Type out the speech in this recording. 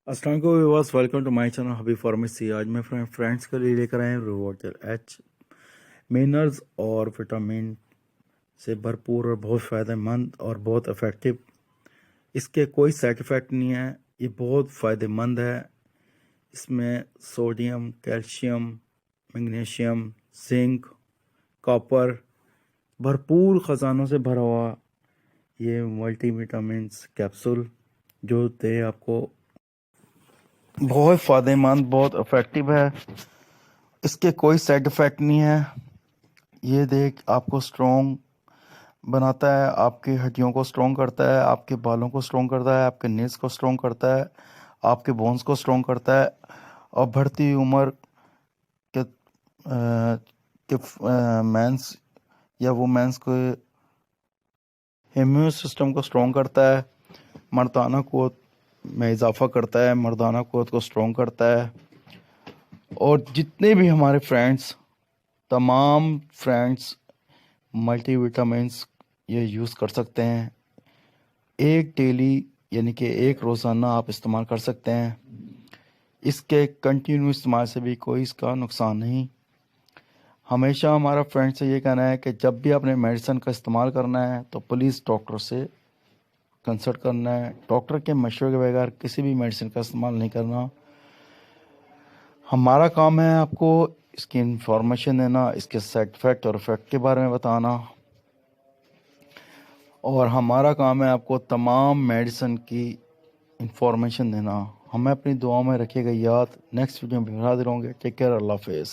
السلام علیکم viewers, welcome to my channel Habib pharmacy. آج میں فرینڈس کے لیے لے کر آئے ہیں ریوارڈر ایچ منرلز اور وٹامن سے بھرپور اور بہت فائدہ مند اور بہت افیکٹو۔ اس کے کوئی سائڈ افیکٹ نہیں ہے، یہ بہت فائدہ مند ہے۔ اس میں sodium, calcium, magnesium, zinc, copper, بھرپور خزانوں سے بھرا ہوا یہ ملٹی وٹامنس کیپسول جو دے آپ کو بہت فائدہ مند، بہت افیکٹو ہے۔ اس کے کوئی سائڈ افیکٹ نہیں ہے۔ یہ دیکھ آپ کو سٹرونگ بناتا ہے، آپ کی ہڈیوں کو سٹرونگ کرتا ہے، آپ کے بالوں کو سٹرونگ کرتا ہے، آپ کے نیلز کو سٹرونگ کرتا ہے، آپ کے بونز کو سٹرونگ کرتا ہے، اور بڑھتی عمر کے مینس یا وومینس کو امیون سسٹم کو سٹرونگ کرتا ہے، مردانہ قوت میں اضافہ کرتا ہے، مردانہ قوت کو سٹرونگ کرتا ہے۔ اور جتنے بھی ہمارے تمام فرینڈس ملٹی وٹامنس یہ یوز کر سکتے ہیں۔ ایک ڈیلی یعنی کہ ایک روزانہ آپ استعمال کر سکتے ہیں۔ اس کے کنٹینیو استعمال سے بھی کوئی اس کا نقصان نہیں۔ ہمیشہ ہمارا فرینڈ سے یہ کہنا ہے کہ جب بھی آپ نے میڈیسن کا استعمال کرنا ہے تو پلیز ڈاکٹر سے کنسلٹ کرنا ہے۔ ڈاکٹر کے مشورے کے بغیر کسی بھی میڈیسن کا استعمال نہیں کرنا۔ ہمارا کام ہے آپ کو اس کی انفارمیشن دینا، اس کے سائڈ افیکٹ اور افیکٹ کے بارے میں بتانا، اور ہمارا کام ہے آپ کو تمام میڈیسن کی انفارمیشن دینا۔ ہمیں اپنی دعاؤں میں رکھیے گا یاد۔ نیکسٹ ویڈیو میں حاضر ہوں گے۔ ٹیک کیئر، اللہ حافظ۔